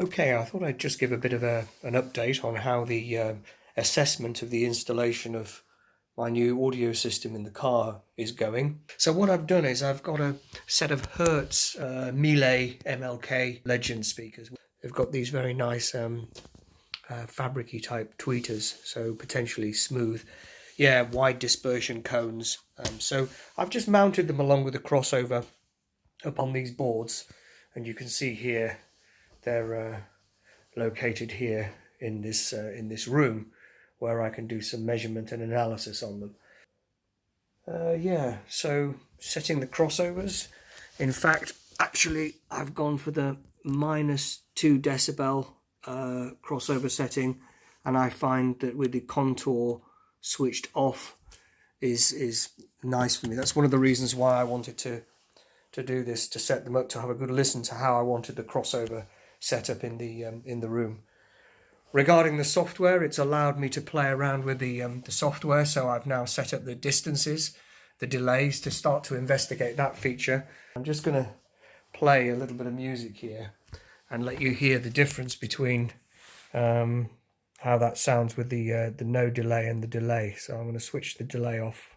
Okay, I thought I'd just give a bit of an update on how the assessment of the installation of my new audio system in the car is going. So what I've done is I've got a set of Hertz Mille MLK Legend speakers. They've got these very nice fabricy type tweeters, so potentially smooth, wide dispersion cones. So I've just mounted them along with the crossover up on these boards, and you can see here they're located here in this room where I can do some measurement and analysis on them. So setting the crossovers. In fact, actually, I've gone for the -2 decibel crossover setting, and I find that with the contour switched off is nice for me. That's one of the reasons why I wanted to do this, to set them up, to have a good listen to how I wanted the crossover set up in the room. Regarding the software, it's allowed me to play around with the software, so I've now set up the distances, the delays, to start to investigate that feature. I'm just going to play a little bit of music here and let you hear the difference between how that sounds with the no delay and the delay. So I'm going to switch the delay off.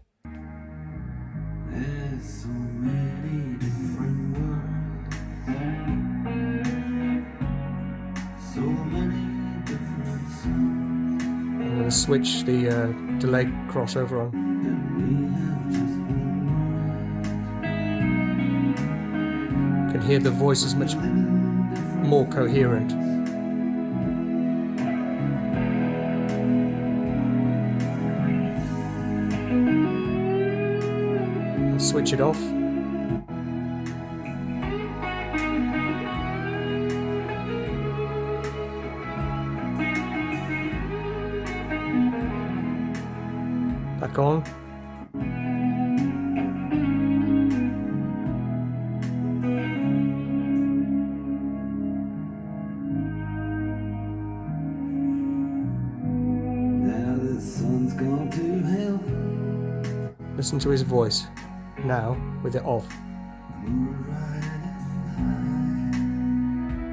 There's so many different worlds, so many different songs. I'm going to switch the delay crossover on. You can hear the voice is much more coherent. I'll switch it off. Back on. Now the sun's gone to hell. Listen to his voice now with it off.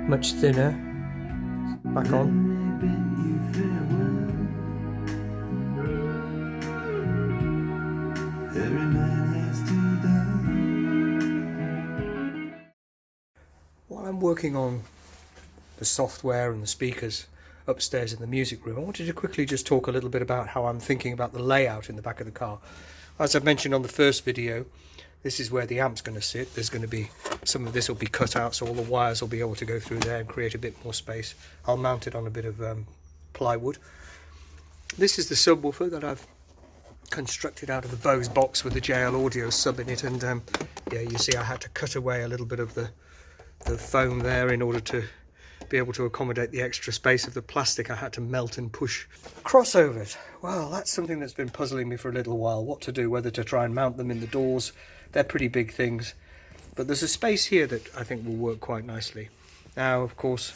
Much thinner. Back on. While I'm working on the software and the speakers upstairs in the music room, I wanted to quickly just talk a little bit about how I'm thinking about the layout in the back of the car. As I mentioned on the first video, this is where the amp's going to sit. There's going to be, some of this will be cut out, so all the wires will be able to go through there and create a bit more space. I'll mount it on a bit of plywood. This is the subwoofer that I've constructed out of the Bose box with the JL Audio sub in it, and you see I had to cut away a little bit of the foam there in order to be able to accommodate the extra space of the plastic I had to melt and push. Crossovers, well, that's something that's been puzzling me for a little while, what to do, whether to try and mount them in the doors. They're pretty big things, but there's a space here that I think will work quite nicely. Now, of course,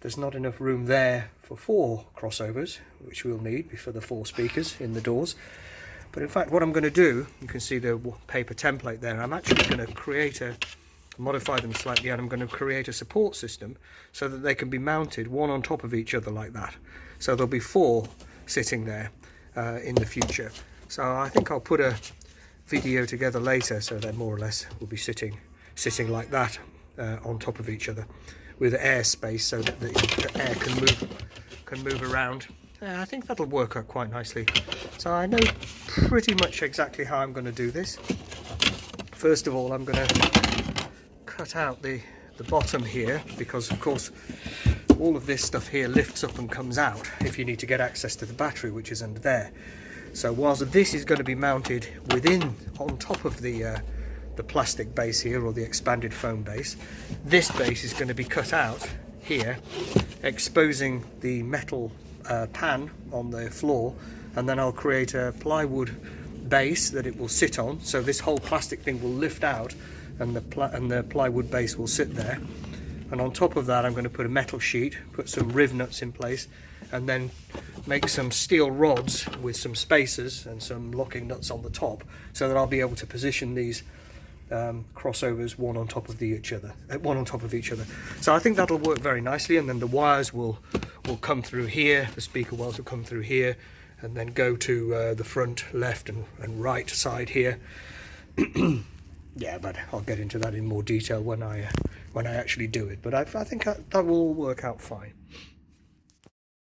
there's not enough room there for 4 crossovers, which we'll need for the 4 speakers in the doors. But in fact, what I'm going to do, you can see the paper template there, I'm actually going to modify them slightly, and I'm going to create a support system so that they can be mounted one on top of each other like that. So there'll be 4 sitting there in the future. So I think I'll put a video together later so they more or less will be sitting like that on top of each other with air space so that the air can move around. I think that'll work out quite nicely. So I know pretty much exactly how I'm going to do this. First of all, I'm going to cut out the bottom here, because of course all of this stuff here lifts up and comes out if you need to get access to the battery, which is under there. So whilst this is going to be mounted on top of the plastic base here, or the expanded foam base, this base is going to be cut out here, exposing the metal pan on the floor, and then I'll create a plywood base that it will sit on, so this whole plastic thing will lift out and the plywood base will sit there. And on top of that, I'm going to put a metal sheet, put some riv nuts in place, and then make some steel rods with some spacers and some locking nuts on the top, so that I'll be able to position these crossovers one on top of each other. So I think that'll work very nicely, and then the wires will come through here. The speaker wires will come through here, and then go to the front left and right side here. Yeah, but I'll get into that in more detail when I actually do it. But I think that will work out fine.